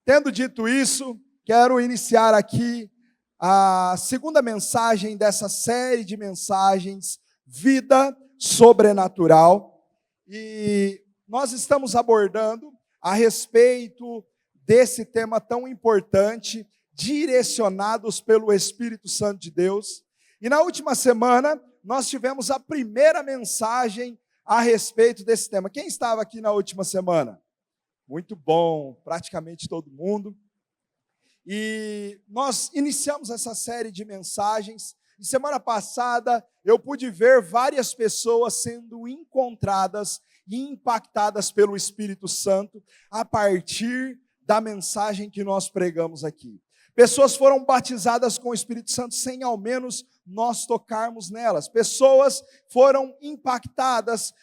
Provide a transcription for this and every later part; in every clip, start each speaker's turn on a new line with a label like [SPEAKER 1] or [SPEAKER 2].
[SPEAKER 1] Tendo dito isso, quero iniciar aqui a segunda mensagem dessa série de mensagens, Vida Sobrenatural. E nós estamos abordando a respeito desse tema tão importante, direcionados pelo Espírito Santo de Deus. E na última semana, nós tivemos a primeira mensagem a respeito desse tema. Quem estava aqui na última semana? Muito bom, praticamente todo mundo. E nós iniciamos essa série de mensagens. E semana passada eu pude ver várias pessoas sendo encontradas e impactadas pelo Espírito Santo a partir da mensagem que nós pregamos aqui. Pessoas foram batizadas com o Espírito Santo sem ao menos nós tocarmos nelas. Pessoas foram impactadas,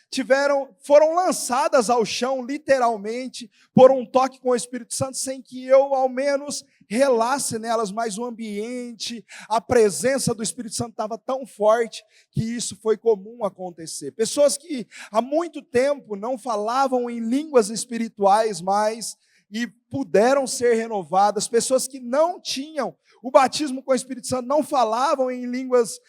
[SPEAKER 1] foram lançadas ao chão, literalmente, por um toque com o Espírito Santo, sem que eu ao menos relasse nelas, mas o ambiente, a presença do Espírito Santo estava tão forte que isso foi comum acontecer. Pessoas que há muito tempo não falavam em línguas espirituais mais e puderam ser renovadas, pessoas que não tinham o batismo com o Espírito Santo, não falavam em línguas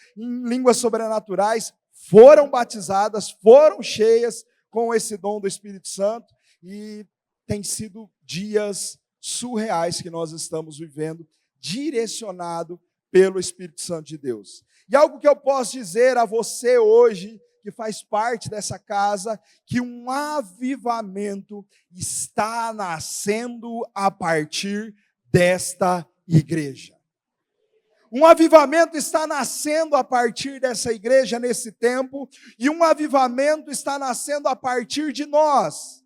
[SPEAKER 1] sobrenaturais, foram batizadas, foram cheias com esse dom do Espírito Santo, e tem sido dias surreais que nós estamos vivendo, direcionado pelo Espírito Santo de Deus. E algo que eu posso dizer a você hoje, que faz parte dessa casa, que um avivamento está nascendo a partir desta igreja. Um avivamento está nascendo a partir dessa igreja nesse tempo, e um avivamento está nascendo a partir de nós.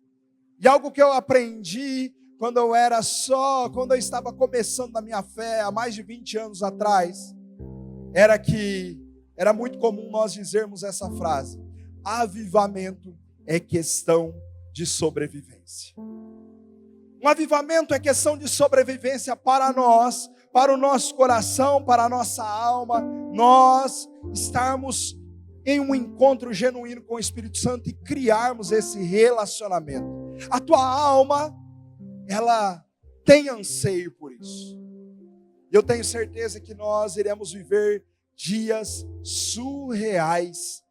[SPEAKER 1] E algo que eu aprendi quando eu estava começando na minha fé, há mais de 20 anos atrás, era que era muito comum nós dizermos essa frase: avivamento é questão de sobrevivência. Um avivamento é questão de sobrevivência para nós, para o nosso coração, para a nossa alma, nós estarmos em um encontro genuíno com o Espírito Santo e criarmos esse relacionamento. A tua alma, ela tem anseio por isso. Eu tenho certeza que nós iremos viver dias surreais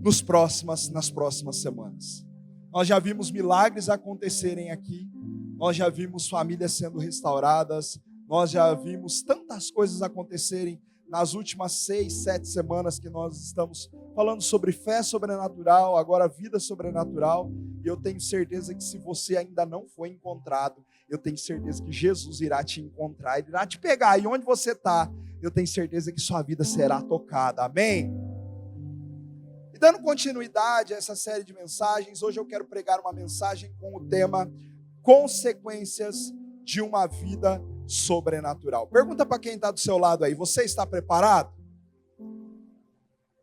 [SPEAKER 1] nas próximas semanas. Nós já vimos milagres acontecerem aqui, nós já vimos famílias sendo restauradas, nós já vimos tantas coisas acontecerem nas últimas 6, 7 semanas que nós estamos falando sobre fé sobrenatural, agora vida sobrenatural. E eu tenho certeza que se você ainda não foi encontrado, eu tenho certeza que Jesus irá te encontrar, Ele irá te pegar, e onde você está, eu tenho certeza que sua vida será tocada, amém? E dando continuidade a essa série de mensagens, hoje eu quero pregar uma mensagem com o tema Consequências de uma Vida Sobrenatural. Pergunta para quem está do seu lado aí: você está preparado?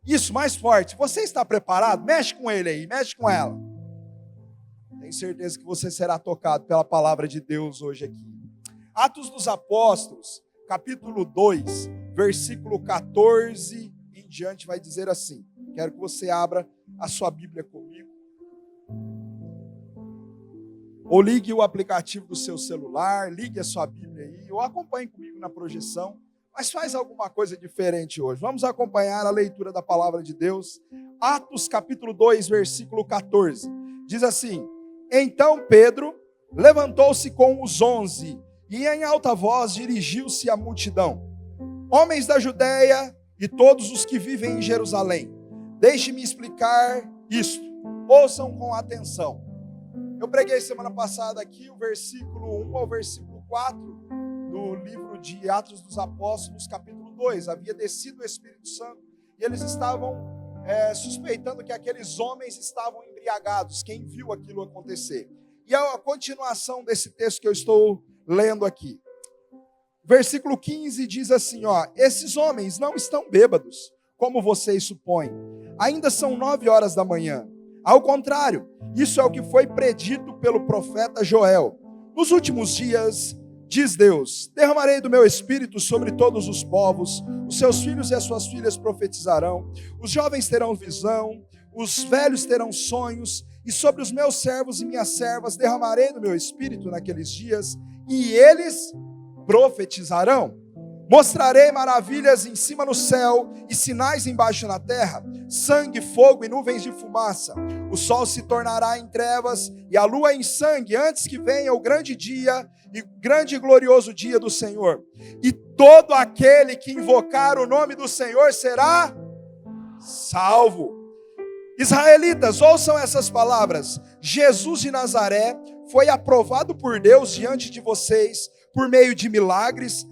[SPEAKER 1] Isso, mais forte. Você está preparado? Mexe com ele aí, mexe com ela. Tenho certeza que você será tocado pela palavra de Deus hoje aqui. Atos dos Apóstolos, capítulo 2, versículo 14 em diante, vai dizer assim. Quero que você abra a sua Bíblia comigo. Ou ligue o aplicativo do seu celular, ligue a sua Bíblia aí, ou acompanhe comigo na projeção, mas faz alguma coisa diferente hoje. Vamos acompanhar a leitura da palavra de Deus. Atos capítulo 2, versículo 14. Diz assim: então Pedro levantou-se com os 11 e em alta voz dirigiu-se à multidão: homens da Judeia e todos os que vivem em Jerusalém, deixe-me explicar isto, ouçam com atenção. Eu preguei semana passada aqui o versículo 1 ao versículo 4 do livro de Atos dos Apóstolos, capítulo 2. Havia descido o Espírito Santo e eles estavam suspeitando que aqueles homens estavam embriagados. Quem viu aquilo acontecer? E a continuação desse texto que eu estou lendo aqui. Versículo 15 diz assim, esses homens não estão bêbados, como vocês supõem. Ainda são 9 horas da manhã. Ao contrário, isso é o que foi predito pelo profeta Joel. Nos últimos dias, diz Deus, derramarei do meu espírito sobre todos os povos, os seus filhos e as suas filhas profetizarão, os jovens terão visão, os velhos terão sonhos, e sobre os meus servos e minhas servas derramarei do meu espírito naqueles dias, e eles profetizarão. Mostrarei maravilhas em cima no céu e sinais embaixo na terra, sangue, fogo e nuvens de fumaça. O sol se tornará em trevas e a lua em sangue, antes que venha o grande dia e grande e glorioso dia do Senhor. E todo aquele que invocar o nome do Senhor será salvo. Israelitas, ouçam essas palavras. Jesus de Nazaré foi aprovado por Deus diante de vocês por meio de milagres,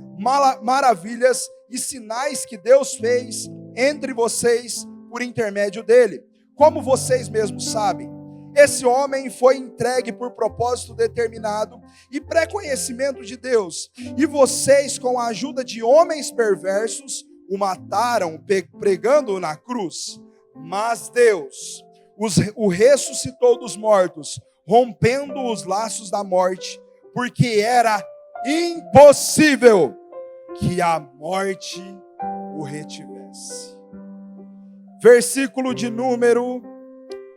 [SPEAKER 1] maravilhas e sinais que Deus fez entre vocês por intermédio dele. Como vocês mesmos sabem, esse homem foi entregue por propósito determinado e pré-conhecimento de Deus. E vocês, com a ajuda de homens perversos, o mataram pregando-o na cruz. Mas Deus o ressuscitou dos mortos, rompendo os laços da morte, porque era impossível que a morte o retivesse. Versículo de número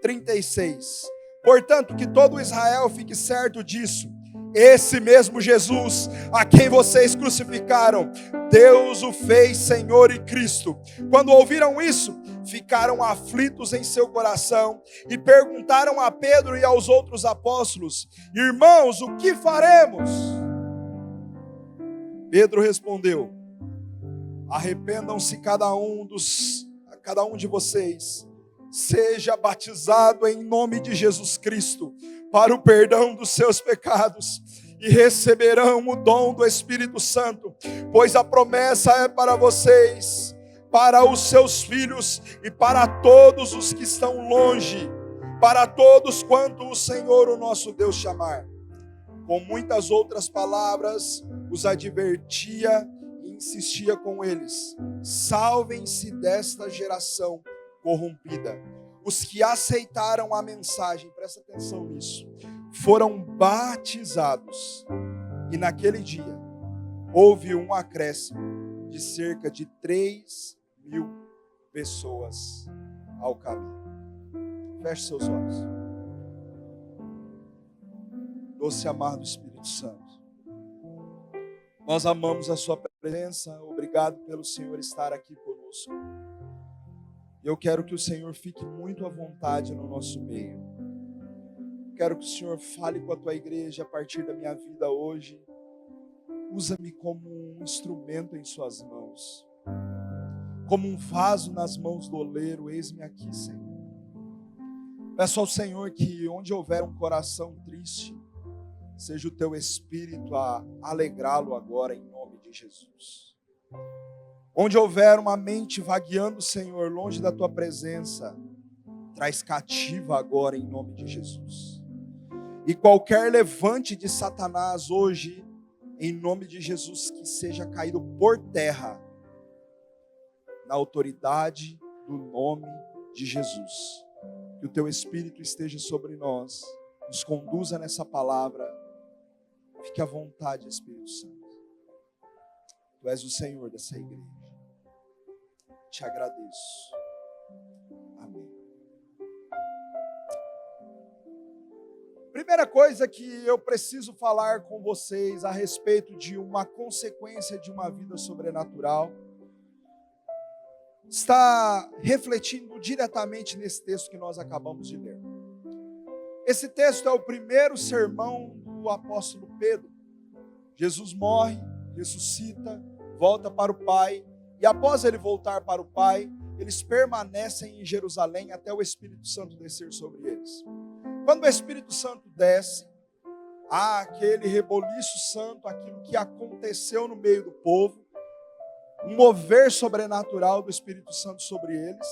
[SPEAKER 1] 36. Portanto, que todo Israel fique certo disso. Esse mesmo Jesus, a quem vocês crucificaram, Deus o fez Senhor e Cristo. Quando ouviram isso, ficaram aflitos em seu coração e perguntaram a Pedro e aos outros apóstolos: irmãos, o que faremos? Pedro respondeu: arrependam-se cada um de vocês, seja batizado em nome de Jesus Cristo para o perdão dos seus pecados e receberão o dom do Espírito Santo, pois a promessa é para vocês, para os seus filhos e para todos os que estão longe, para todos quanto o Senhor, o nosso Deus, chamar. Com muitas outras palavras, os advertia e insistia com eles: salvem-se desta geração corrompida. Os que aceitaram a mensagem, presta atenção nisso, foram batizados. E naquele dia, houve um acréscimo de cerca de 3.000 pessoas ao caminho. Feche seus olhos. Doce amado Espírito Santo, nós amamos a sua presença. Obrigado pelo Senhor estar aqui conosco. Eu quero que o Senhor fique muito à vontade no nosso meio. Quero que o Senhor fale com a tua igreja a partir da minha vida hoje. Usa-me como um instrumento em suas mãos, como um vaso nas mãos do oleiro. Eis-me aqui, Senhor. Peço ao Senhor que onde houver um coração triste, seja o teu Espírito a alegrá-lo agora, em nome de Jesus. Onde houver uma mente vagueando, Senhor, longe da tua presença, traz cativa agora, em nome de Jesus. E qualquer levante de Satanás hoje, em nome de Jesus, que seja caído por terra, na autoridade do nome de Jesus. Que o teu Espírito esteja sobre nós, nos conduza nessa palavra. Fique à vontade, Espírito Santo. Tu és o Senhor dessa igreja. Te agradeço. Amém. Primeira coisa que eu preciso falar com vocês a respeito de uma consequência de uma vida sobrenatural está refletindo diretamente nesse texto que nós acabamos de ler. Esse texto é o primeiro sermão do apóstolo Pedro. Jesus morre, ressuscita, volta para o Pai, e após ele voltar para o Pai, eles permanecem em Jerusalém até o Espírito Santo descer sobre eles. Quando o Espírito Santo desce, há aquele reboliço santo, aquilo que aconteceu no meio do povo, um mover sobrenatural do Espírito Santo sobre eles,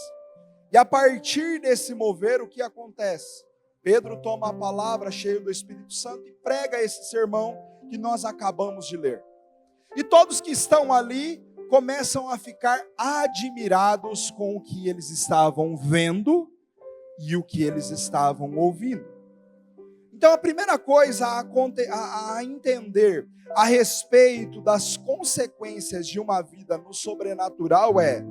[SPEAKER 1] e a partir desse mover, o que acontece? Pedro toma a palavra cheio do Espírito Santo e prega esse sermão que nós acabamos de ler. E todos que estão ali começam a ficar admirados com o que eles estavam vendo e o que eles estavam ouvindo. Então a primeira coisa a entender a respeito das consequências de uma vida no sobrenatural é: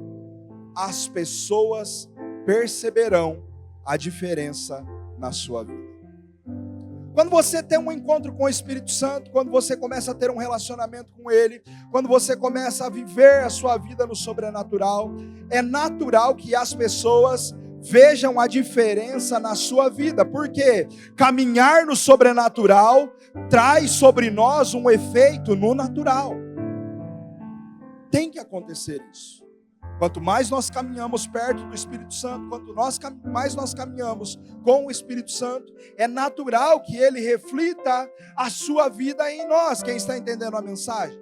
[SPEAKER 1] as pessoas perceberão a diferença na sua vida. Quando você tem um encontro com o Espírito Santo, quando você começa a ter um relacionamento com Ele, quando você começa a viver a sua vida no sobrenatural, é natural que as pessoas vejam a diferença na sua vida, porque caminhar no sobrenatural traz sobre nós um efeito no natural. Tem que acontecer isso. Quanto mais nós caminhamos perto do Espírito Santo, quanto mais nós caminhamos com o Espírito Santo, é natural que Ele reflita a sua vida em nós. Quem está entendendo a mensagem?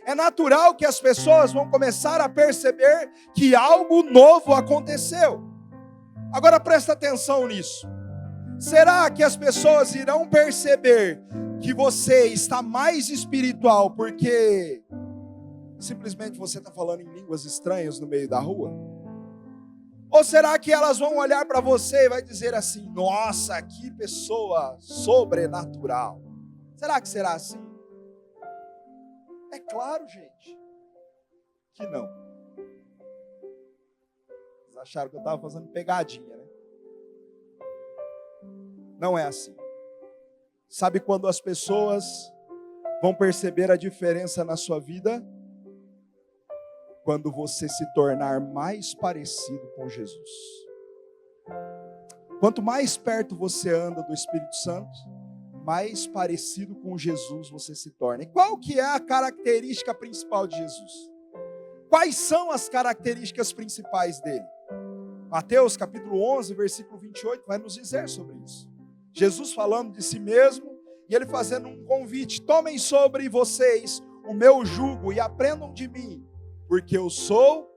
[SPEAKER 1] É natural que as pessoas vão começar a perceber que algo novo aconteceu. Agora presta atenção nisso. Será que as pessoas irão perceber que você está mais espiritual porque simplesmente você está falando em línguas estranhas no meio da rua? Ou será que elas vão olhar para você e vai dizer assim: nossa, que pessoa sobrenatural? Será que será assim? É claro, gente, que não. Vocês acharam que eu estava fazendo pegadinha, né? Não é assim. Sabe quando as pessoas vão perceber a diferença na sua vida? Quando você se tornar mais parecido com Jesus. Quanto mais perto você anda do Espírito Santo, mais parecido com Jesus você se torna. E qual que é a característica principal de Jesus? Quais são as características principais dele? Mateus capítulo 11, versículo 28 vai nos dizer sobre isso. Jesus falando de si mesmo e ele fazendo um convite: tomem sobre vocês o meu jugo e aprendam de mim, porque eu sou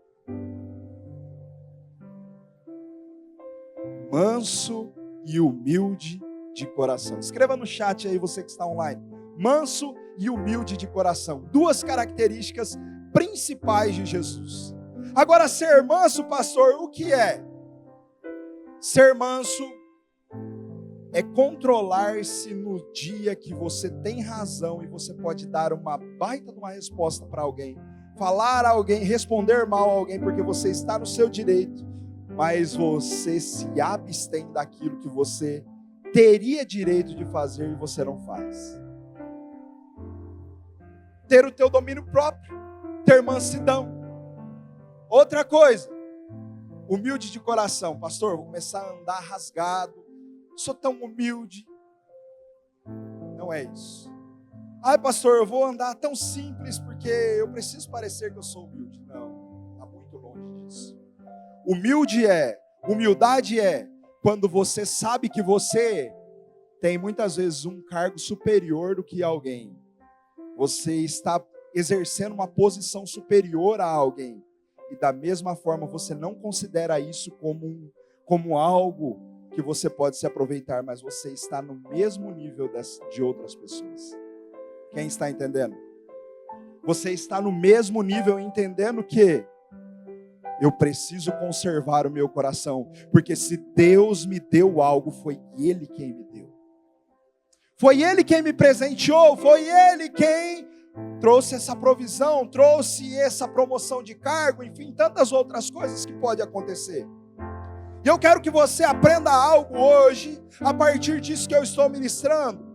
[SPEAKER 1] manso e humilde de coração. Escreva no chat aí, você que está online. Manso e humilde de coração. Duas características principais de Jesus. Agora, ser manso, pastor, o que é? Ser manso é controlar-se no dia que você tem razão e você pode dar uma baita de uma resposta para alguém. Falar a alguém, responder mal a alguém, porque você está no seu direito, mas você se abstém daquilo que você teria direito de fazer e você não faz. Ter o teu domínio próprio, ter mansidão. Outra coisa, humilde de coração. Pastor, vou começar a andar rasgado, sou tão humilde. Não é isso. Ai, pastor, eu vou andar tão simples porque eu preciso parecer que eu sou humilde. Não, está muito longe disso. Humildade é quando você sabe que você tem muitas vezes um cargo superior do que alguém. Você está exercendo uma posição superior a alguém. E da mesma forma você não considera isso como algo que você pode se aproveitar, mas você está no mesmo nível de outras pessoas. Quem está entendendo? Você está no mesmo nível entendendo que eu preciso conservar o meu coração, porque se Deus me deu algo, foi Ele quem me deu. Foi Ele quem me presenteou, foi Ele quem trouxe essa provisão, trouxe essa promoção de cargo, enfim, tantas outras coisas que podem acontecer. E eu quero que você aprenda algo hoje, a partir disso que eu estou ministrando.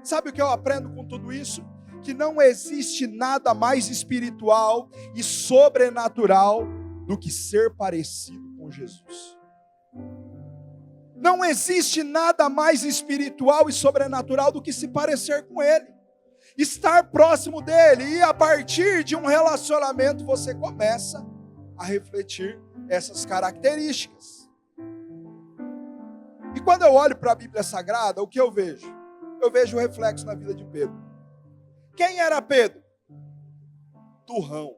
[SPEAKER 1] Sabe o que eu aprendo com tudo isso? Que não existe nada mais espiritual e sobrenatural do que ser parecido com Jesus. Não existe nada mais espiritual e sobrenatural do que se parecer com Ele. Estar próximo dEle, e a partir de um relacionamento você começa a refletir essas características. E quando eu olho para a Bíblia Sagrada, o que eu vejo? Eu vejo o reflexo na vida de Pedro. Quem era Pedro? Turrão.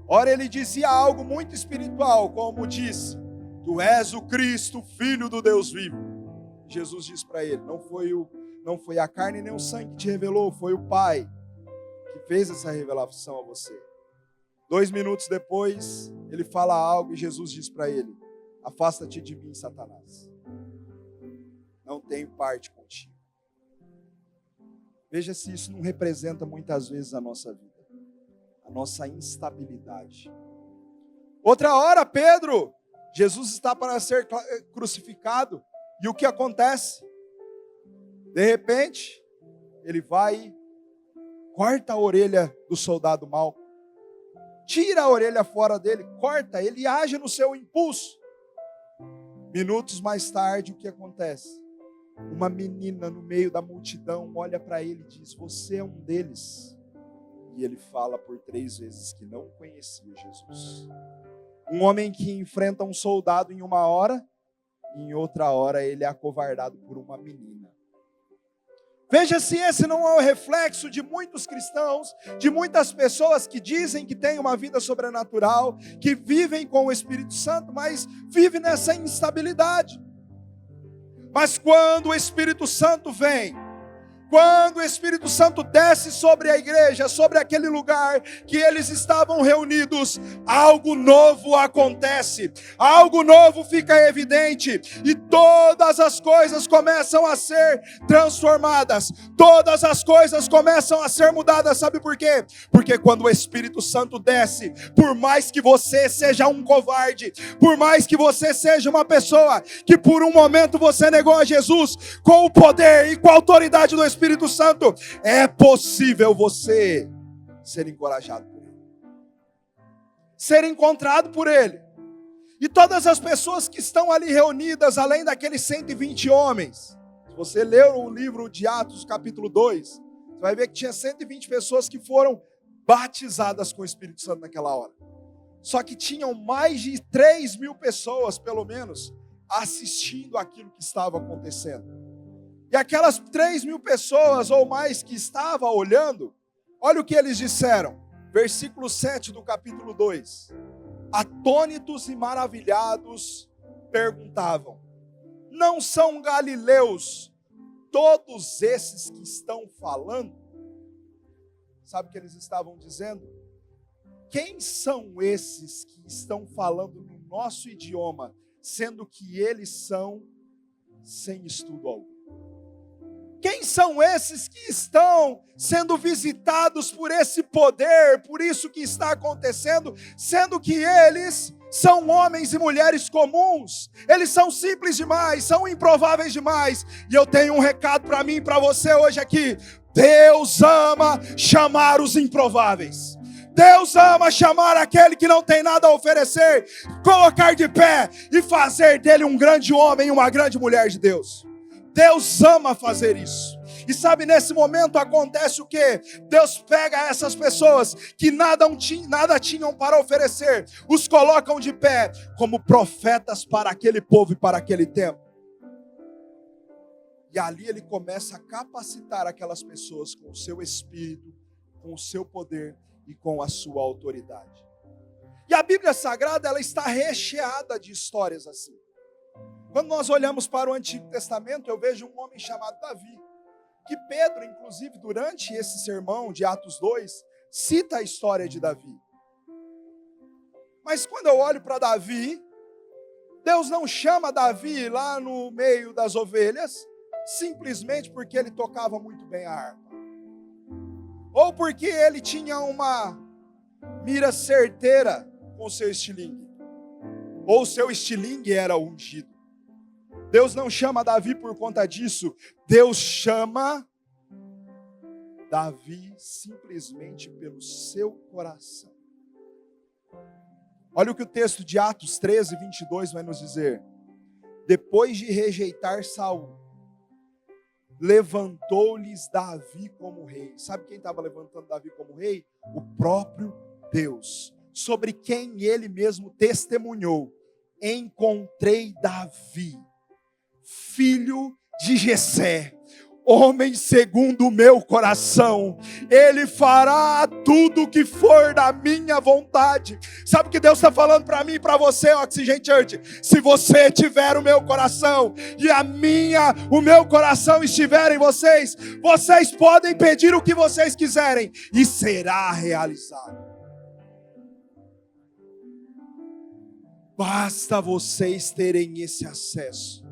[SPEAKER 1] Ora, ele dizia algo muito espiritual, como disse: tu és o Cristo, Filho do Deus vivo. Jesus disse para ele: não foi a carne nem o sangue que te revelou, foi o Pai que fez essa revelação a você. 2 minutos depois, ele fala algo e Jesus diz para ele: afasta-te de mim, Satanás. Não tenho parte contigo. Veja se isso não representa muitas vezes a nossa vida, a nossa instabilidade. Outra hora, Pedro Jesus está para ser crucificado. E o que acontece? De repente, ele vai e corta a orelha do soldado mau. Tira a orelha fora dele, corta, ele age no seu impulso. Minutos mais tarde, o que acontece? Uma menina no meio da multidão olha para ele e diz: você é um deles. E ele fala por 3 vezes que não conhecia Jesus. Um homem que enfrenta um soldado em uma hora, e em outra hora ele é acovardado por uma menina. Veja se esse não é o reflexo de muitos cristãos, de muitas pessoas que dizem que têm uma vida sobrenatural, que vivem com o Espírito Santo, mas vivem nessa instabilidade. Mas quando o Espírito Santo vem, quando o Espírito Santo desce sobre a igreja, sobre aquele lugar que eles estavam reunidos, algo novo acontece, algo novo fica evidente, e todas as coisas começam a ser transformadas, todas as coisas começam a ser mudadas. Sabe por quê? Porque quando o Espírito Santo desce, por mais que você seja um covarde, por mais que você seja uma pessoa que por um momento você negou a Jesus, com o poder e com a autoridade do Espírito Santo, é possível você ser encorajado por Ele, ser encontrado por Ele. E todas as pessoas que estão ali reunidas, além daqueles 120 homens, se você ler o livro de Atos, capítulo 2, você vai ver que tinha 120 pessoas que foram batizadas com o Espírito Santo naquela hora. Só que tinham mais de 3.000 pessoas, pelo menos, assistindo aquilo que estava acontecendo. E aquelas 3.000 pessoas ou mais que estavam olhando, olha o que eles disseram. Versículo 7 do capítulo 2. Atônitos e maravilhados, perguntavam: não são galileus todos esses que estão falando? Sabe o que eles estavam dizendo? Quem são esses que estão falando no nosso idioma, sendo que eles são sem estudo algum? Quem são esses que estão sendo visitados por esse poder, por isso que está acontecendo, sendo que eles são homens e mulheres comuns, eles são simples demais, são improváveis demais? E eu tenho um recado para mim e para você hoje aqui: Deus ama chamar os improváveis. Deus ama chamar aquele que não tem nada a oferecer, colocar de pé e fazer dele um grande homem e uma grande mulher de Deus. Deus ama fazer isso. E sabe, nesse momento acontece o quê? Deus pega essas pessoas que nada tinham para oferecer, os colocam de pé como profetas para aquele povo e para aquele tempo. E ali ele começa a capacitar aquelas pessoas com o seu espírito, com o seu poder e com a sua autoridade. E a Bíblia Sagrada, ela está recheada de histórias assim. Quando nós olhamos para o Antigo Testamento, eu vejo um homem chamado Davi, que Pedro, inclusive, durante esse sermão de Atos 2, cita a história de Davi. Mas quando eu olho para Davi, Deus não chama Davi lá no meio das ovelhas, simplesmente porque ele tocava muito bem a harpa, ou porque ele tinha uma mira certeira com o seu estilingue, ou o seu estilingue era ungido. Deus não chama Davi por conta disso. Deus chama Davi simplesmente pelo seu coração. Olha o que o texto de Atos 13, 22 vai nos dizer. Depois de rejeitar Saul, levantou-lhes Davi como rei. Sabe quem estava levantando Davi como rei? O próprio Deus, sobre quem ele mesmo testemunhou: encontrei Davi, filho de Jessé, homem segundo o meu coração, ele fará tudo o que for da minha vontade. Sabe o que Deus está falando para mim e para você, Oxygen Church? Se você tiver o meu coração e o meu coração estiver em vocês, vocês podem pedir o que vocês quiserem e será realizado. Basta vocês terem esse acesso.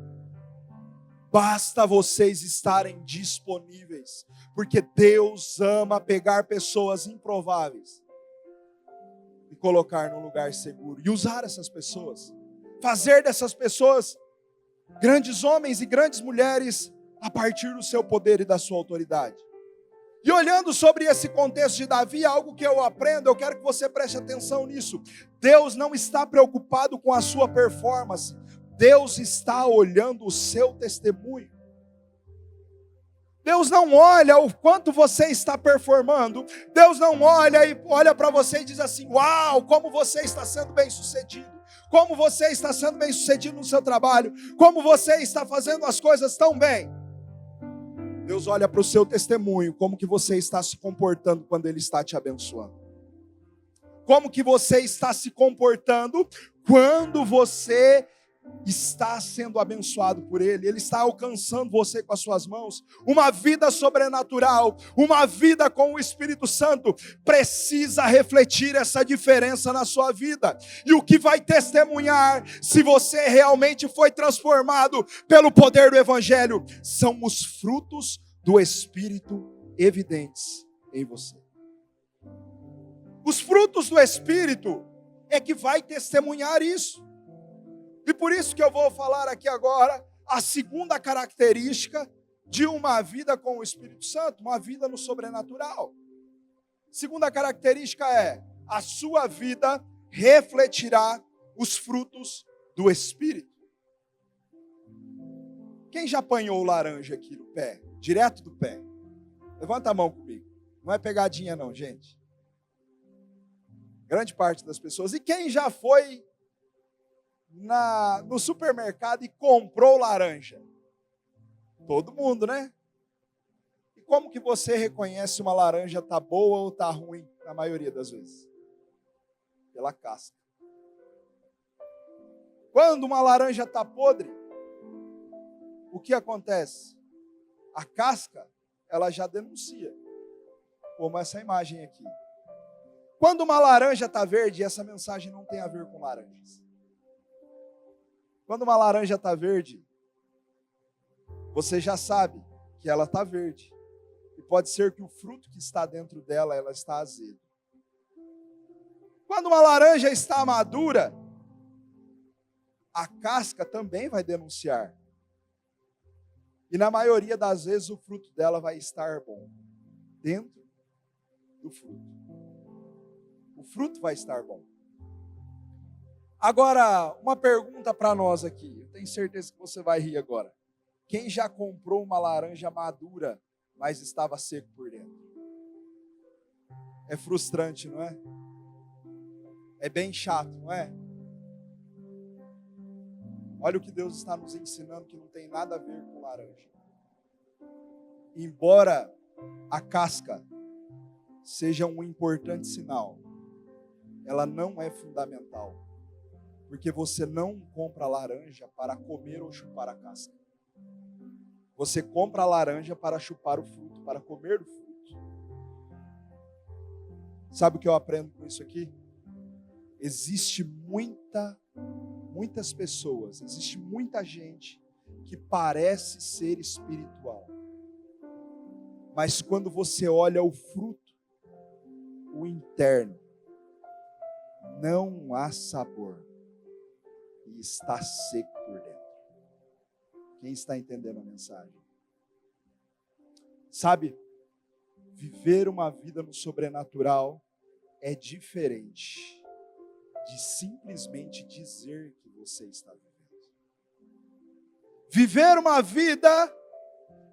[SPEAKER 1] Basta vocês estarem disponíveis, porque Deus ama pegar pessoas improváveis e colocar num lugar seguro e usar essas pessoas, fazer dessas pessoas grandes homens e grandes mulheres a partir do seu poder e da sua autoridade. E olhando sobre esse contexto de Davi, algo que eu aprendo, eu quero que você preste atenção nisso. Deus não está preocupado com a sua performance. Deus está olhando o seu testemunho. Deus não olha o quanto você está performando. Deus não olha para você e diz assim: uau, como você está sendo bem sucedido. Como você está sendo bem sucedido no seu trabalho. Como você está fazendo as coisas tão bem. Deus olha para o seu testemunho, como que você está se comportando quando Ele está te abençoando. Como que você está se comportando quando você está sendo abençoado por Ele. Ele está alcançando você com as suas mãos. Uma vida sobrenatural, uma vida com o Espírito Santo, precisa refletir essa diferença na sua vida. E o que vai testemunhar se você realmente foi transformado pelo poder do Evangelho, são os frutos do Espírito evidentes em você. Os frutos do Espírito é que vai testemunhar isso. E por isso que eu vou falar aqui agora a segunda característica de uma vida com o Espírito Santo, uma vida no sobrenatural. Segunda característica é: a sua vida refletirá os frutos do Espírito. Quem já apanhou laranja aqui no pé? Direto do pé. Levanta a mão comigo. Não é pegadinha não, gente. Grande parte das pessoas. E quem já foi no supermercado e comprou laranja? Todo mundo, né? E como que você reconhece uma laranja tá boa ou tá ruim na maioria das vezes? Pela casca. Quando uma laranja tá podre, o que acontece? A casca, ela já denuncia, como essa imagem aqui. Quando uma laranja tá verde, essa mensagem não tem a ver com laranjas. Quando uma laranja está verde, você já sabe que ela está verde. E pode ser que o fruto que está dentro dela, ela está azedo. Quando uma laranja está madura, a casca também vai denunciar. E na maioria das vezes o fruto dela vai estar bom. Dentro do fruto. O fruto vai estar bom. Agora, uma pergunta para nós aqui. Eu tenho certeza que você vai rir agora. Quem já comprou uma laranja madura, mas estava seco por dentro? É frustrante, não é? É bem chato, não é? Olha o que Deus está nos ensinando, que não tem nada a ver com laranja. Embora a casca seja um importante sinal, ela não é fundamental. Porque você não compra laranja para comer ou chupar a casca. Você compra a laranja para chupar o fruto, para comer o fruto. Sabe o que eu aprendo com isso aqui? Existe muitas pessoas, existe muita gente que parece ser espiritual. Mas quando você olha o fruto, o interno, não há sabor. E está seco por dentro. Quem está entendendo a mensagem? Sabe, viver uma vida no sobrenatural é diferente de simplesmente dizer que você está vivendo. Viver uma vida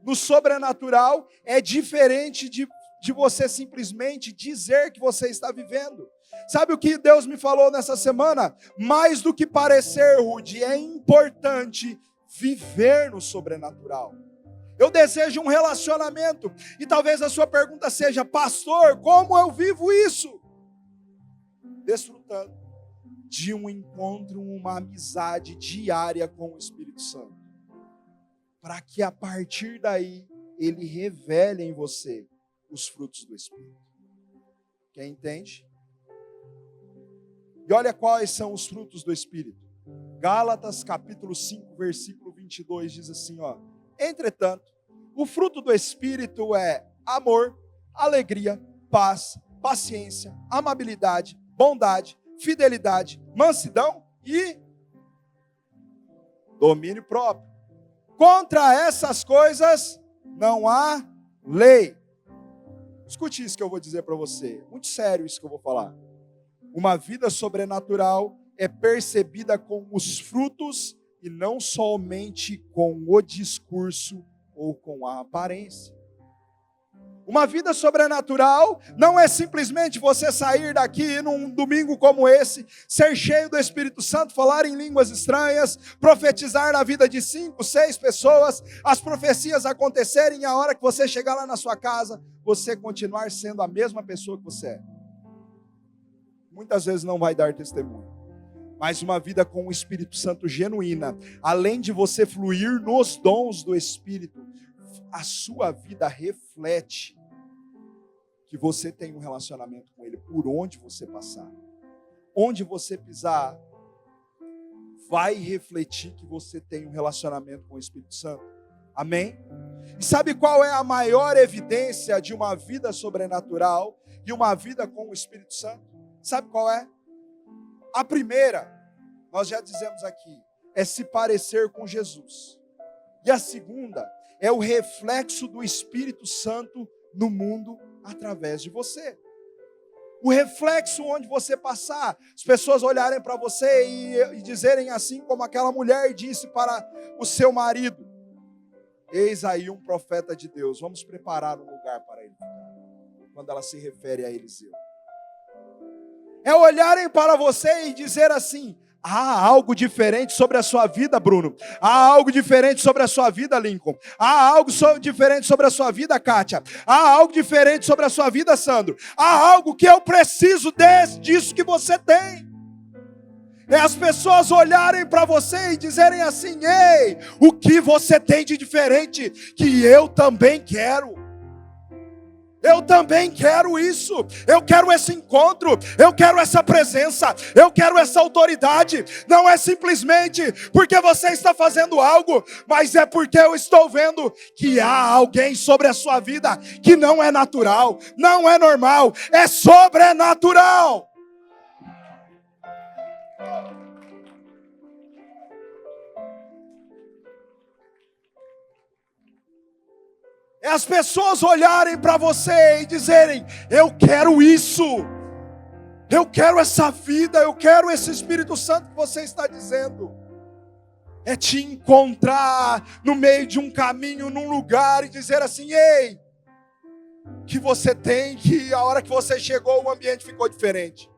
[SPEAKER 1] no sobrenatural é diferente de você simplesmente dizer que você está vivendo. Sabe o que Deus me falou nessa semana? Mais do que parecer rude, é importante viver no sobrenatural. Eu desejo um relacionamento. E talvez a sua pergunta seja: pastor, como eu vivo isso? Desfrutando de um encontro, uma amizade diária com o Espírito Santo. Para que a partir daí, Ele revele em você os frutos do Espírito. Quem entende? E olha quais são os frutos do Espírito. Gálatas capítulo 5, versículo 22 diz assim, ó: entretanto, o fruto do Espírito é amor, alegria, paz, paciência, amabilidade, bondade, fidelidade, mansidão e domínio próprio. Contra essas coisas não há lei. Escute isso que eu vou dizer para você. Muito sério isso que eu vou falar. Uma vida sobrenatural é percebida com os frutos e não somente com o discurso ou com a aparência. Uma vida sobrenatural não é simplesmente você sair daqui num domingo como esse, ser cheio do Espírito Santo, falar em línguas estranhas, profetizar na vida de 5, 6 pessoas, as profecias acontecerem e a hora que você chegar lá na sua casa, você continuar sendo a mesma pessoa que você é. Muitas vezes não vai dar testemunho. Mas uma vida com o Espírito Santo genuína, além de você fluir nos dons do Espírito, a sua vida reflete que você tem um relacionamento com Ele, por onde você passar. Onde você pisar, vai refletir que você tem um relacionamento com o Espírito Santo. Amém? E sabe qual é a maior evidência de uma vida sobrenatural e uma vida com o Espírito Santo? Sabe qual é? A primeira, nós já dizemos aqui, é se parecer com Jesus. E a segunda é o reflexo do Espírito Santo no mundo através de você. O reflexo onde você passar, as pessoas olharem para você e dizerem assim como aquela mulher disse para o seu marido: eis aí um profeta de Deus, vamos preparar um lugar para ele ficar. Quando ela se refere a Eliseu. É olharem para você e dizer assim: há algo diferente sobre a sua vida, Bruno. Há algo diferente sobre a sua vida, Lincoln. Há algo diferente sobre a sua vida, Kátia. Há algo diferente sobre a sua vida, Sandro. Há algo que eu preciso disso que você tem. É as pessoas olharem para você e dizerem assim: ei, o que você tem de diferente que eu também quero. Eu também quero isso, eu quero esse encontro, eu quero essa presença, eu quero essa autoridade. Não é simplesmente porque você está fazendo algo, mas é porque eu estou vendo que há alguém sobre a sua vida que não é natural, não é normal, é sobrenatural. É as pessoas olharem para você e dizerem: eu quero isso, eu quero essa vida, eu quero esse Espírito Santo que você está dizendo. É te encontrar no meio de um caminho, num lugar e dizer assim: ei, que você tem, que a hora que você chegou o ambiente ficou diferente.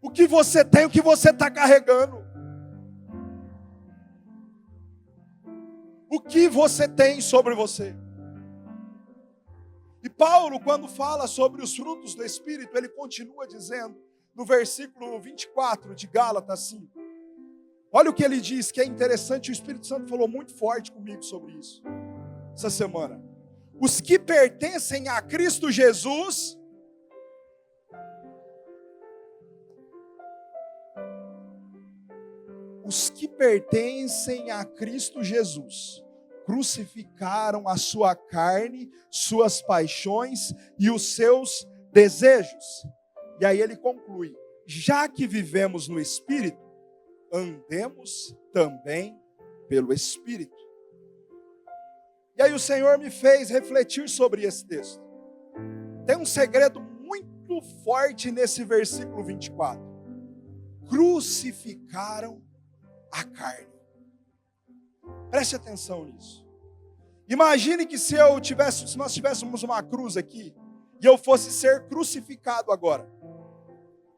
[SPEAKER 1] O que você tem, o que você está carregando. O que você tem sobre você? E Paulo, quando fala sobre os frutos do Espírito, ele continua dizendo, no versículo 24 de Gálatas 5. Olha o que ele diz, que é interessante, o Espírito Santo falou muito forte comigo sobre isso, essa semana. Os que pertencem a Cristo Jesus, os que pertencem a Cristo Jesus crucificaram a sua carne, suas paixões e os seus desejos. E aí ele conclui: já que vivemos no Espírito, andemos também pelo Espírito. E aí o Senhor me fez refletir sobre esse texto. Tem um segredo muito forte nesse versículo 24. Crucificaram a carne. Preste atenção nisso. Imagine que se nós tivéssemos uma cruz aqui e eu fosse ser crucificado agora,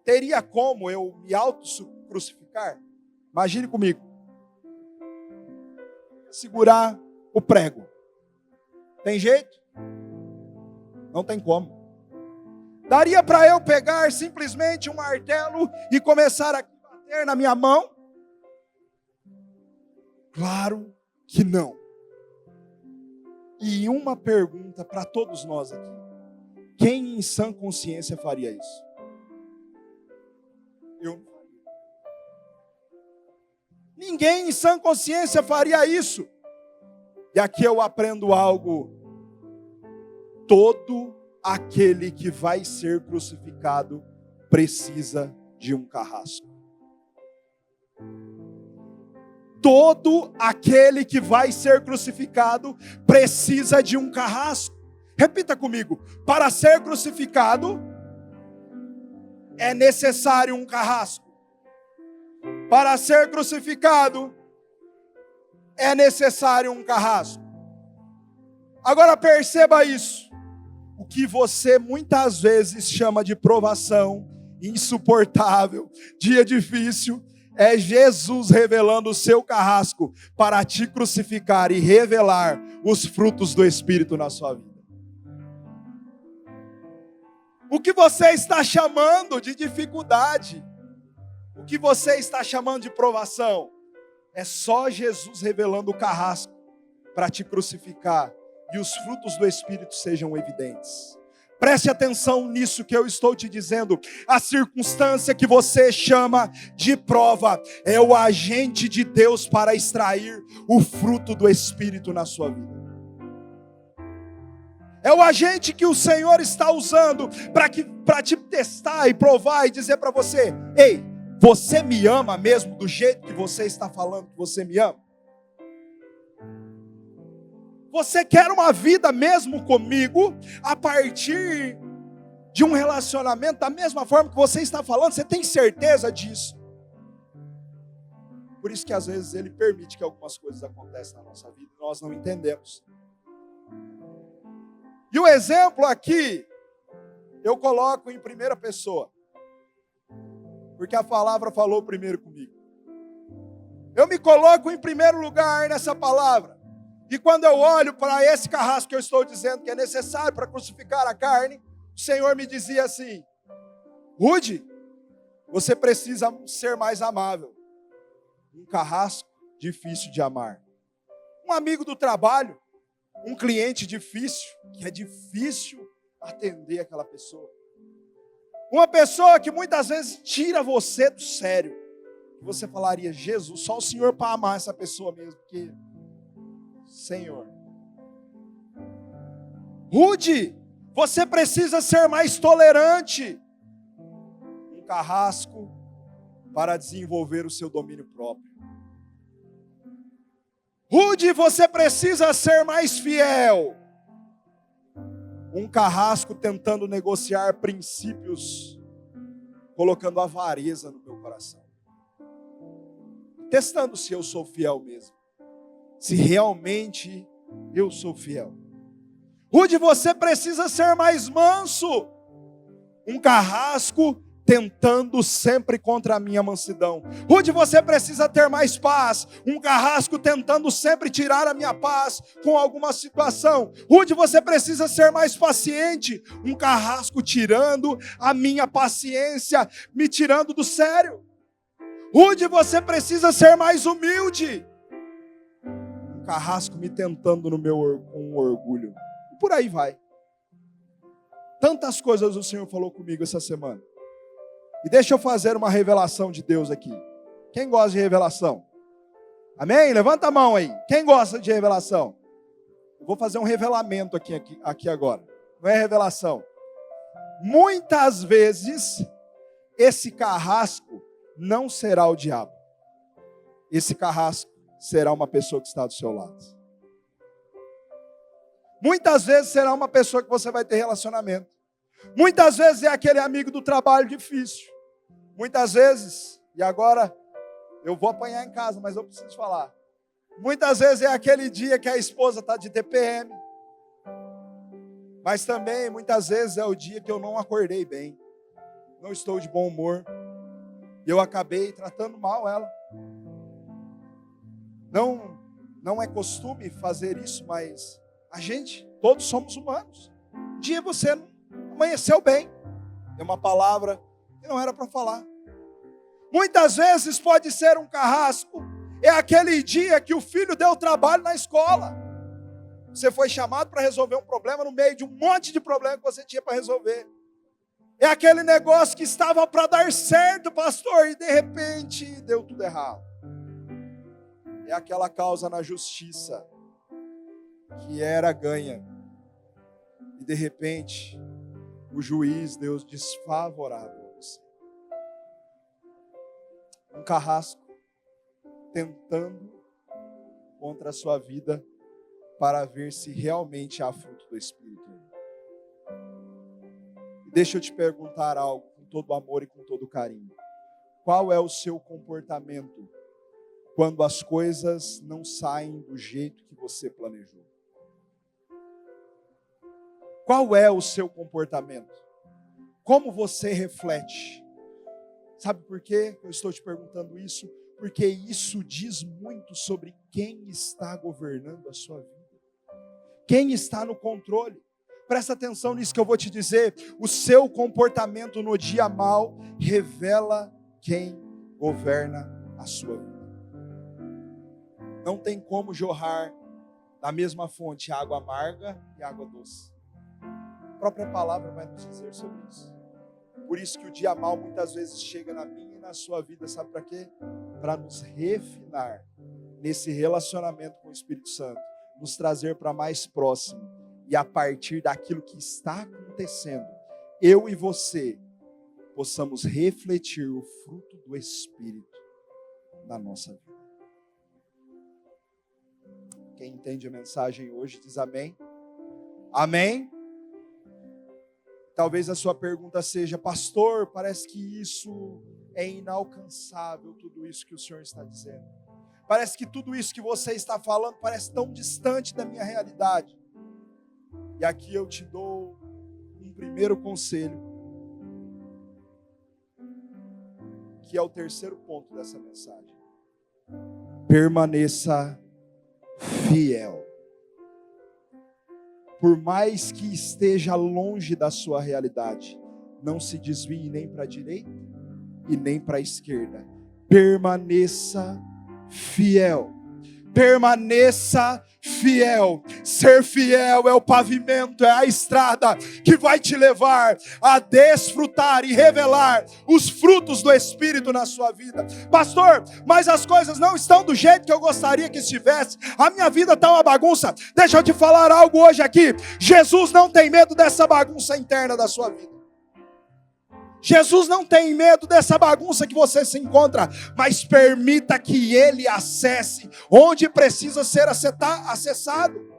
[SPEAKER 1] teria como eu me auto-crucificar? Imagine comigo. Segurar o prego. Tem jeito? Não tem como. Daria para eu pegar simplesmente um martelo e começar a bater na minha mão? Claro que não. E uma pergunta para todos nós aqui: quem em sã consciência faria isso? Eu não faria. Ninguém em sã consciência faria isso. E aqui eu aprendo algo: todo aquele que vai ser crucificado precisa de um carrasco. todo aquele que vai ser crucificado precisa de um carrasco. Repita comigo: para ser crucificado é necessário um carrasco. Para ser crucificado é necessário um carrasco. Agora perceba isso. O que você muitas vezes chama de provação, insuportável, dia difícil, é Jesus revelando o seu carrasco para te crucificar e revelar os frutos do Espírito na sua vida. O que você está chamando de dificuldade, o que você está chamando de provação, é só Jesus revelando o carrasco para te crucificar e os frutos do Espírito sejam evidentes. Preste atenção nisso que eu estou te dizendo. A circunstância que você chama de prova é o agente de Deus para extrair o fruto do Espírito na sua vida. É o agente que o Senhor está usando para te testar e provar e dizer para você: ei, você me ama mesmo do jeito que você está falando que você me ama? Você quer uma vida mesmo comigo a partir de um relacionamento da mesma forma que você está falando? Você tem certeza disso? Por isso que às vezes Ele permite que algumas coisas aconteçam na nossa vida e nós não entendemos. E o exemplo aqui, eu coloco em primeira pessoa, porque a palavra falou primeiro comigo. Eu me coloco em primeiro lugar nessa palavra. E quando eu olho para esse carrasco que eu estou dizendo que é necessário para crucificar a carne, o Senhor me dizia assim: Rude, você precisa ser mais amável. Um carrasco difícil de amar. Um amigo do trabalho, um cliente difícil, que é difícil atender aquela pessoa. Uma pessoa que muitas vezes tira você do sério. Você falaria: Jesus, só o Senhor para amar essa pessoa mesmo, porque Senhor. Rude, você precisa ser mais tolerante. Um carrasco para desenvolver o seu domínio próprio. Rude, você precisa ser mais fiel. Um carrasco tentando negociar princípios, colocando avareza no meu coração. Testando se eu sou fiel mesmo. Se realmente eu sou fiel. Rude, você precisa ser mais manso. Um carrasco tentando sempre contra a minha mansidão. Rude, você precisa ter mais paz. Um carrasco tentando sempre tirar a minha paz com alguma situação. Rude, você precisa ser mais paciente. Um carrasco tirando a minha paciência, me tirando do sério. Rude, você precisa ser mais humilde. Um carrasco me tentando no com orgulho. E por aí vai. Tantas coisas o Senhor falou comigo essa semana. E deixa eu fazer uma revelação de Deus aqui. Quem gosta de revelação? Amém? Levanta a mão aí. Quem gosta de revelação? Eu vou fazer um revelamento aqui agora. Não é revelação. Muitas vezes, esse carrasco não será o diabo. Esse carrasco será uma pessoa que está do seu lado. Muitas vezes será uma pessoa que você vai ter relacionamento. Muitas vezes é aquele amigo do trabalho difícil. Muitas vezes, e agora eu vou apanhar em casa, mas eu preciso falar. Muitas vezes é aquele dia que a esposa está de TPM. Mas também, muitas vezes, é o dia que eu não acordei bem. Não estou de bom humor. E eu acabei tratando mal ela. Não é costume fazer isso, mas todos somos humanos. Um dia você não amanheceu bem. É uma palavra que não era para falar. Muitas vezes pode ser um carrasco. É aquele dia que o filho deu trabalho na escola. Você foi chamado para resolver um problema no meio de um monte de problema que você tinha para resolver. É aquele negócio que estava para dar certo, pastor, e de repente deu tudo errado. É aquela causa na justiça que era ganha. E de repente, o juiz deu desfavorável a você. Um carrasco tentando contra a sua vida para ver se realmente há fruto do Espírito. Deixa eu te perguntar algo com todo amor e com todo carinho. Qual é o seu comportamento quando as coisas não saem do jeito que você planejou? Qual é o seu comportamento? Como você reflete? Sabe por quê eu estou te perguntando isso? Porque isso diz muito sobre quem está governando a sua vida. Quem está no controle. Presta atenção nisso que eu vou te dizer. O seu comportamento no dia mau revela quem governa a sua vida. Não tem como jorrar da mesma fonte água amarga e água doce. A própria palavra vai nos dizer sobre isso. Por isso que o dia mau muitas vezes chega na minha e na sua vida, sabe para quê? Para nos refinar nesse relacionamento com o Espírito Santo, nos trazer para mais próximo e a partir daquilo que está acontecendo, eu e você possamos refletir o fruto do Espírito na nossa vida. Quem entende a mensagem hoje diz amém. Amém. Talvez a sua pergunta seja: pastor, parece que isso é inalcançável, tudo isso que o senhor está dizendo. Parece que tudo isso que você está falando parece tão distante da minha realidade. E aqui eu te dou um primeiro conselho, que é o terceiro ponto dessa mensagem. Permaneça fiel. Por mais que esteja longe da sua realidade, não se desvie nem para a direita e nem para a esquerda. Permaneça fiel. Permaneça fiel. Ser fiel é o pavimento, é a estrada que vai te levar a desfrutar e revelar os frutos do Espírito na sua vida. Pastor, mas as coisas não estão do jeito que eu gostaria que estivesse. A minha vida está uma bagunça. Deixa eu te falar algo hoje aqui. Jesus não tem medo dessa bagunça interna da sua vida. Jesus não tem medo dessa bagunça que você se encontra, mas permita que Ele acesse onde precisa ser acessado.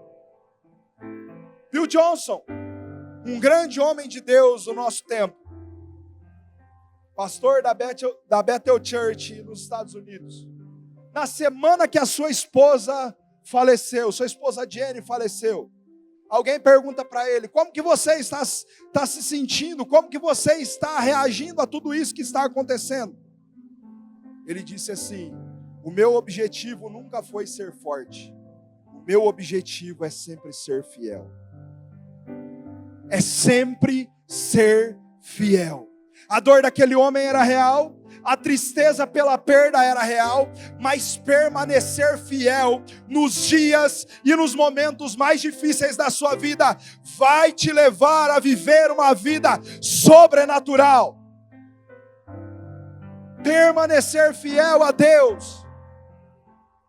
[SPEAKER 1] Bill Johnson, um grande homem de Deus do nosso tempo, pastor da Bethel Church nos Estados Unidos. Na semana que a sua esposa faleceu, sua esposa Jenny faleceu, alguém pergunta para ele: como que você está se sentindo? Como que você está reagindo a tudo isso que está acontecendo? Ele disse assim: o meu objetivo nunca foi ser forte. O meu objetivo é sempre ser fiel. É sempre ser fiel. A dor daquele homem era real, a tristeza pela perda era real, mas permanecer fiel nos dias e nos momentos mais difíceis da sua vida vai te levar a viver uma vida sobrenatural. Permanecer fiel a Deus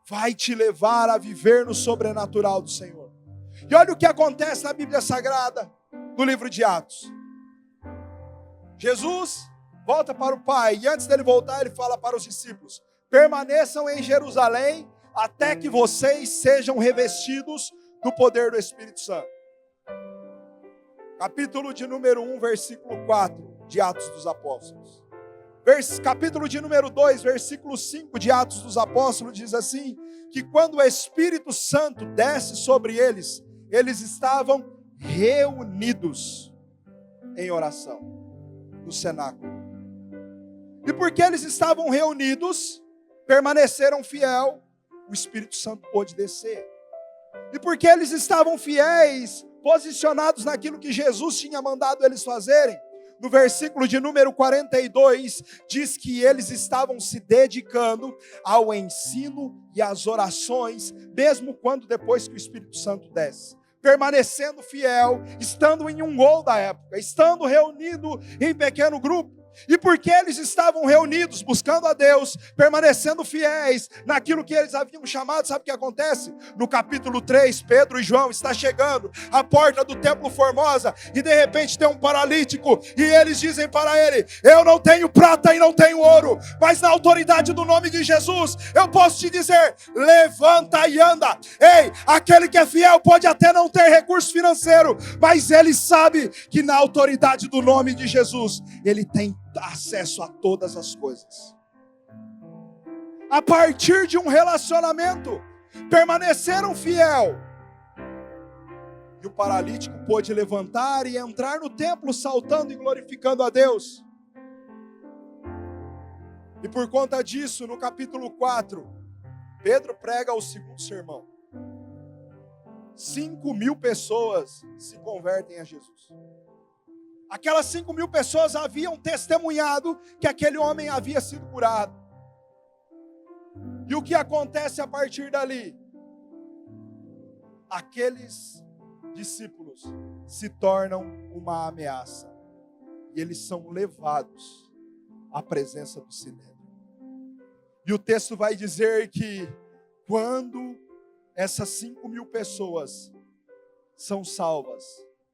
[SPEAKER 1] vai te levar a viver no sobrenatural do Senhor. E olha o que acontece na Bíblia Sagrada, no livro de Atos. Jesus volta para o Pai, e antes dele voltar, ele fala para os discípulos: permaneçam em Jerusalém, até que vocês sejam revestidos do poder do Espírito Santo. Capítulo de número 1, versículo 4, de Atos dos Apóstolos. Capítulo de número 2, versículo 5 de Atos dos Apóstolos, diz assim: que quando o Espírito Santo desce sobre eles, eles estavam reunidos em oração, no cenáculo. E porque eles estavam reunidos, permaneceram fiel, o Espírito Santo pôde descer. E porque eles estavam fiéis, posicionados naquilo que Jesus tinha mandado eles fazerem, no versículo de número 42, diz que eles estavam se dedicando ao ensino e às orações, mesmo quando depois que o Espírito Santo desce. Permanecendo fiel, estando em um gol da época, estando reunido em pequeno grupo. E porque eles estavam reunidos, buscando a Deus, permanecendo fiéis naquilo que eles haviam chamado, sabe o que acontece? No capítulo 3, Pedro e João estão chegando à porta do templo Formosa, e de repente tem um paralítico, e eles dizem para ele: eu não tenho prata e não tenho ouro, mas na autoridade do nome de Jesus, eu posso te dizer, levanta e anda. Ei, aquele que é fiel pode até não ter recurso financeiro, mas ele sabe que na autoridade do nome de Jesus, ele tem acesso a todas as coisas. A partir de um relacionamento, permaneceram fiel. E o paralítico pôde levantar e entrar no templo saltando e glorificando a Deus. E por conta disso, no capítulo 4, Pedro prega o segundo sermão. 5.000 pessoas se convertem a Jesus. Aquelas 5.000 pessoas haviam testemunhado que aquele homem havia sido curado. E o que acontece a partir dali? Aqueles discípulos se tornam uma ameaça. E eles são levados à presença do Sinédrio. E o texto vai dizer que quando essas 5.000 pessoas são salvas,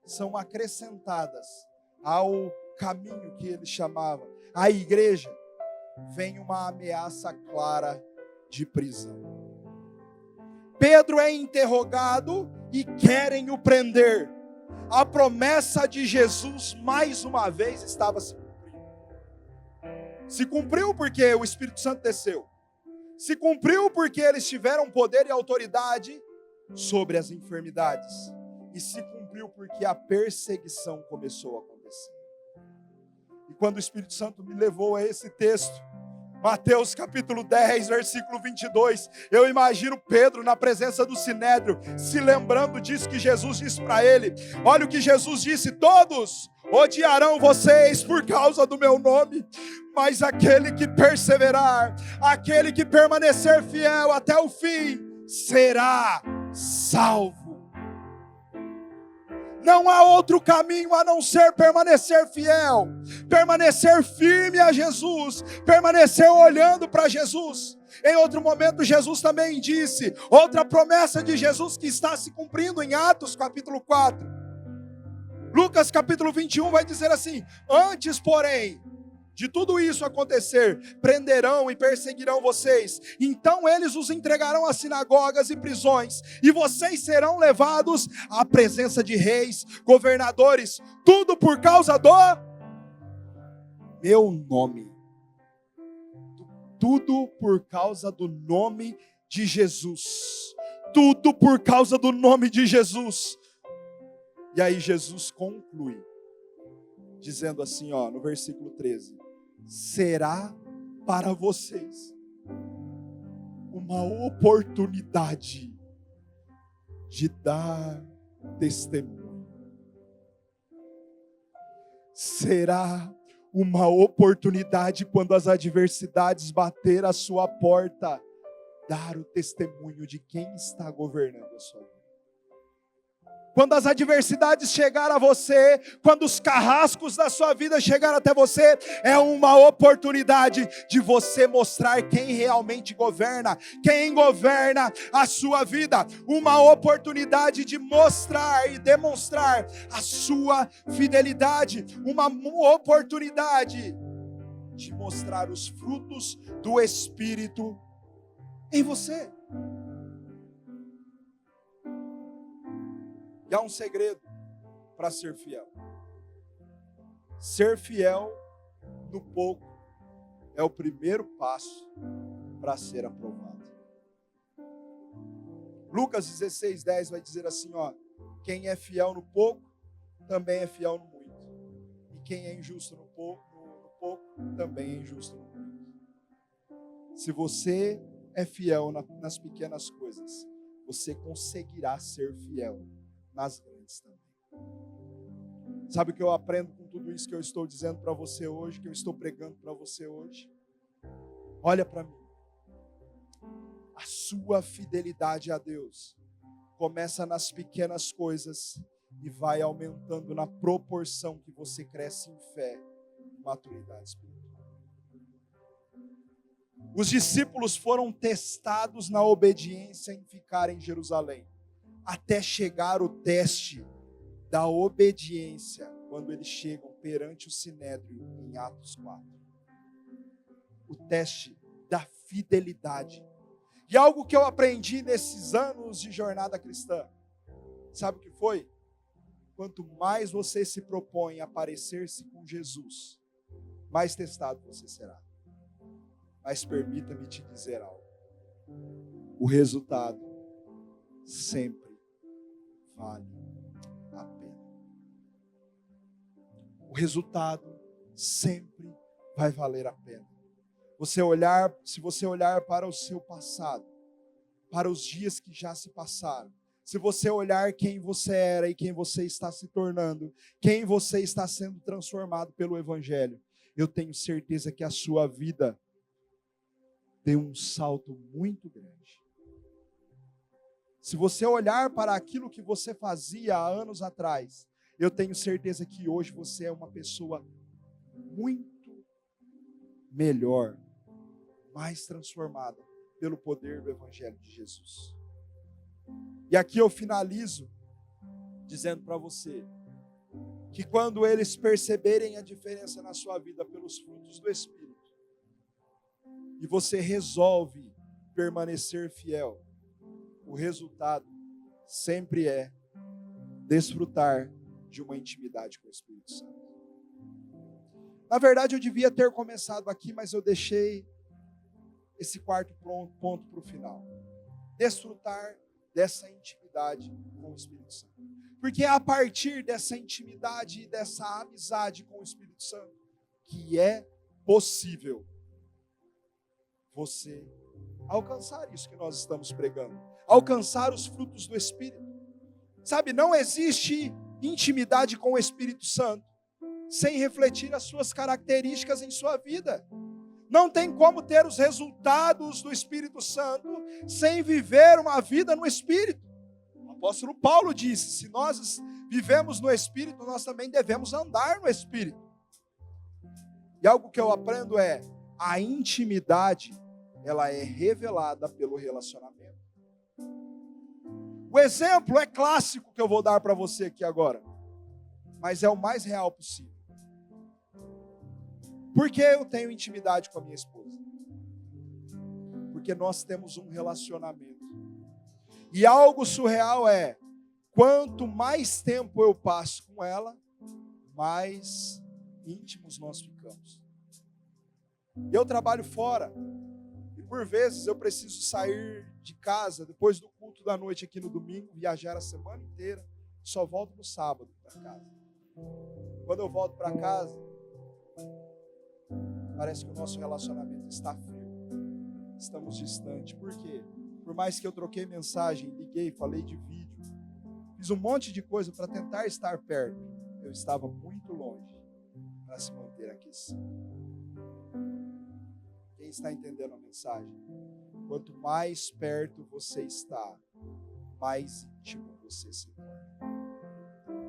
[SPEAKER 1] são acrescentadas ao caminho que ele chamava, a igreja, vem uma ameaça clara de prisão. Pedro é interrogado e querem o prender. A promessa de Jesus, mais uma vez, estava se cumprindo. Se cumpriu porque o Espírito Santo desceu. Se cumpriu porque eles tiveram poder e autoridade sobre as enfermidades. E se cumpriu porque a perseguição começou a acontecer. E quando o Espírito Santo me levou a esse texto, Mateus capítulo 10, versículo 22, eu imagino Pedro na presença do Sinédrio, se lembrando disso que Jesus disse para ele. Olha o que Jesus disse: todos odiarão vocês por causa do meu nome, mas aquele que perseverar, aquele que permanecer fiel até o fim, será salvo. Não há outro caminho a não ser permanecer fiel, permanecer firme a Jesus, permanecer olhando para Jesus. Em outro momento Jesus também disse, outra promessa de Jesus que está se cumprindo em Atos capítulo 4. Lucas capítulo 21 vai dizer assim: antes, porém, de tudo isso acontecer, prenderão e perseguirão vocês, então eles os entregarão às sinagogas e prisões, e vocês serão levados à presença de reis, governadores, tudo por causa do meu nome. Tudo por causa do nome de Jesus. Tudo por causa do nome de Jesus. E aí Jesus conclui dizendo assim, no versículo 13: será para vocês uma oportunidade de dar testemunho. Será uma oportunidade quando as adversidades bater a sua porta, dar o testemunho de quem está governando a sua vida. Quando as adversidades chegarem a você, quando os carrascos da sua vida chegarem até você, é uma oportunidade de você mostrar quem realmente governa, quem governa a sua vida. Uma oportunidade de mostrar e demonstrar a sua fidelidade. Uma oportunidade de mostrar os frutos do Espírito em você. E há um segredo para ser fiel. Ser fiel no pouco é o primeiro passo para ser aprovado. Lucas 16:10 vai dizer assim, quem é fiel no pouco, também é fiel no muito. E quem é injusto no pouco, também é injusto no muito. Se você é fiel nas pequenas coisas, você conseguirá ser fiel nas grandes também. Sabe o que eu aprendo com tudo isso que eu estou dizendo para você hoje, que eu estou pregando para você hoje? Olha para mim. A sua fidelidade a Deus começa nas pequenas coisas e vai aumentando na proporção que você cresce em fé maturidade espiritual. Os discípulos foram testados na obediência em ficar em Jerusalém, até chegar o teste da obediência, quando eles chegam perante o Sinédrio em Atos 4. O teste da fidelidade. E algo que eu aprendi nesses anos de jornada cristã, sabe o que foi? Quanto mais você se propõe a parecer-se com Jesus, mais testado você será. Mas permita-me te dizer algo. O resultado sempre vale a pena. O resultado sempre vai valer a pena. Se você olhar para o seu passado, para os dias que já se passaram, se você olhar quem você era e quem você está se tornando, quem você está sendo transformado pelo Evangelho, eu tenho certeza que a sua vida deu um salto muito grande. Se você olhar para aquilo que você fazia há anos atrás, eu tenho certeza que hoje você é uma pessoa muito melhor, mais transformada pelo poder do Evangelho de Jesus. E aqui eu finalizo dizendo para você que quando eles perceberem a diferença na sua vida pelos frutos do Espírito, e você resolve permanecer fiel, o resultado sempre é desfrutar de uma intimidade com o Espírito Santo. Na verdade, eu devia ter começado aqui, mas eu deixei esse quarto ponto para o final. Desfrutar dessa intimidade com o Espírito Santo. Porque é a partir dessa intimidade e dessa amizade com o Espírito Santo que é possível você alcançar isso que nós estamos pregando. Alcançar os frutos do Espírito. Sabe, não existe intimidade com o Espírito Santo sem refletir as suas características em sua vida. Não tem como ter os resultados do Espírito Santo sem viver uma vida no Espírito. O apóstolo Paulo disse, se nós vivemos no Espírito, nós também devemos andar no Espírito. E algo que eu aprendo é, a intimidade, ela é revelada pelo relacionamento. O exemplo é clássico que eu vou dar para você aqui agora, mas é o mais real possível. Por que eu tenho intimidade com a minha esposa? Porque nós temos um relacionamento. E algo surreal é, quanto mais tempo eu passo com ela, mais íntimos nós ficamos. Eu trabalho fora, e por vezes eu preciso sair de casa, depois do culto da noite aqui no domingo, viajar a semana inteira, só volto no sábado para casa. Quando eu volto para casa, parece que o nosso relacionamento está frio. Estamos distantes. Por quê? Por mais que eu troquei mensagem, liguei, falei de vídeo, fiz um monte de coisa para tentar estar perto, eu estava muito longe para se manter aquecido. Quem está entendendo a mensagem? Quanto mais perto você está, mais íntimo você se torna.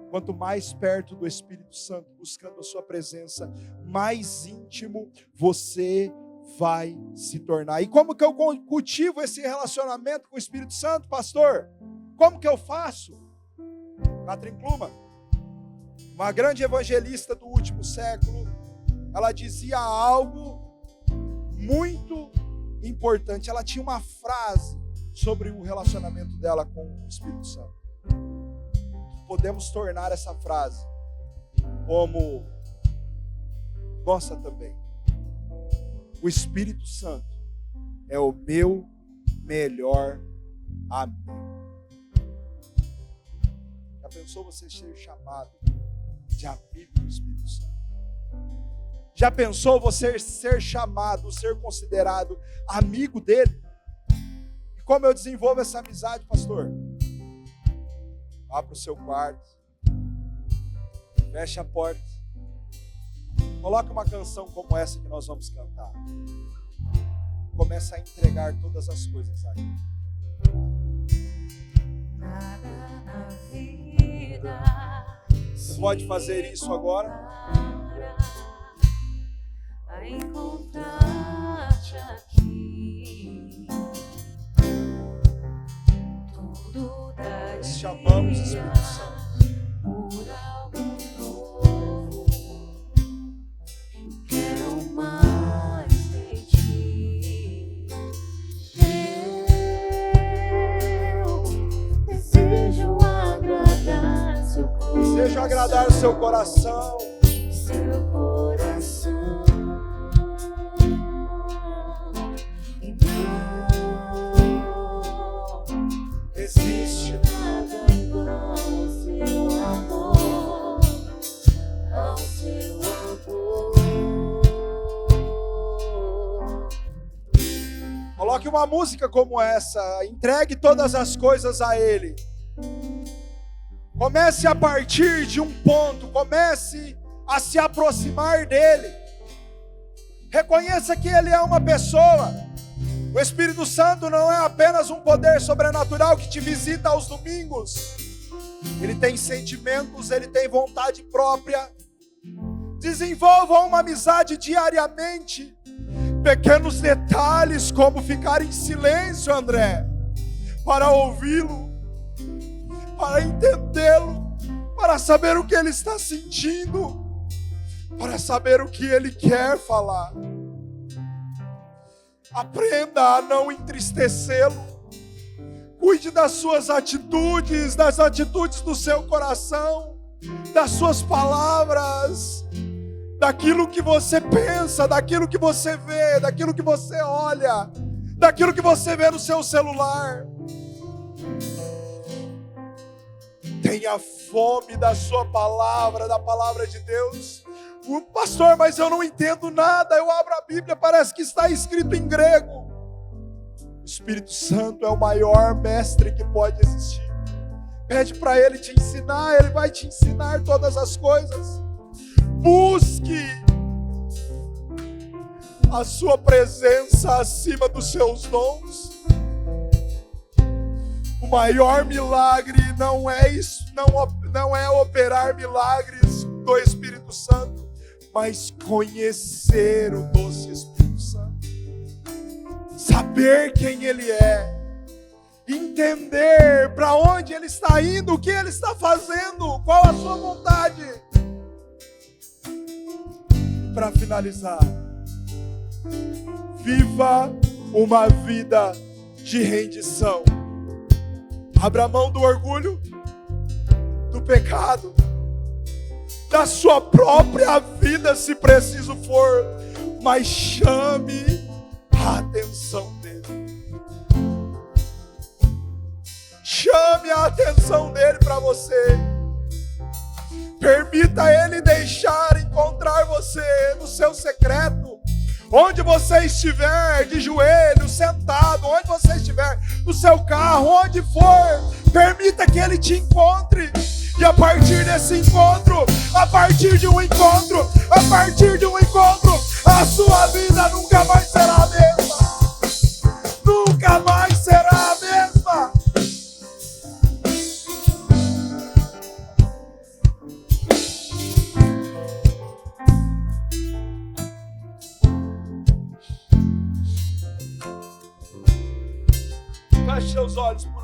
[SPEAKER 1] Quanto mais perto do Espírito Santo, buscando a sua presença, mais íntimo você vai se tornar. E como que eu cultivo esse relacionamento com o Espírito Santo, pastor? Como que eu faço? Catherine Kuhlman, uma grande evangelista do último século, ela dizia algo muito importante. Ela tinha uma frase sobre o relacionamento dela com o Espírito Santo. Podemos tornar essa frase como nossa também. O Espírito Santo é o meu melhor amigo. Já pensou você ser chamado de amigo do Espírito Santo? Já pensou você ser chamado, ser considerado amigo dele? E como eu desenvolvo essa amizade, pastor? Vá para o seu quarto, feche a porta, coloque uma canção como essa que nós vamos cantar. Começa a entregar todas as coisas a Ele.
[SPEAKER 2] Nada na vida.
[SPEAKER 1] Você pode fazer isso agora?
[SPEAKER 2] pra encontrar-te aqui. Tudo daria
[SPEAKER 1] Nós te amamos, Espírito Santo.
[SPEAKER 2] por algo novo. Eu quero mais de ti. Eu desejo agradar seu coração.
[SPEAKER 1] Desejo agradar o seu coração.
[SPEAKER 2] Seu coração. E não
[SPEAKER 1] Existe
[SPEAKER 2] nada igual ao seu amor, ao seu amor.
[SPEAKER 1] Coloque uma música como essa. Entregue todas as coisas a Ele. Comece a partir de um ponto. Comece a se aproximar dEle. Reconheça que Ele é uma pessoa. O Espírito Santo não é apenas um poder sobrenatural que te visita aos domingos. Ele tem sentimentos, Ele tem vontade própria. Desenvolva uma amizade diariamente. Pequenos detalhes, como ficar em silêncio, André, para ouvi-lo, para entendê-lo, para saber o que ele está sentindo, para saber o que ele quer falar. Aprenda a não entristecê-lo. Cuide das suas atitudes, das atitudes do seu coração, das suas palavras, daquilo que você pensa, daquilo que você vê, daquilo que você olha, daquilo que você vê no seu celular. Tenha fome da sua palavra, da palavra de Deus. Pastor, mas eu não entendo nada. Eu abro a Bíblia, parece que está escrito em grego. O Espírito Santo é o maior mestre que pode existir. Pede para Ele te ensinar, Ele vai te ensinar todas as coisas. Busque a sua presença acima dos seus dons. O maior milagre não é isso, não é operar milagres do Espírito Santo, mas conhecer o doce Espírito Santo. Saber quem Ele é. Entender para onde Ele está indo, o que Ele está fazendo, qual a sua vontade. Para finalizar, viva uma vida de rendição. Abra mão do orgulho, do pecado, da sua própria vida, se preciso for, mas chame a atenção dele. Chame a atenção dele para você. Permita ele deixar encontrar você no seu secreto. Onde você estiver, de joelho, sentado, onde você estiver, no seu carro, onde for, permita que ele te encontre. E a partir desse encontro, a partir de um encontro, a sua vida nunca mais será a mesma. Nunca mais será a mesma. Feche seus olhos por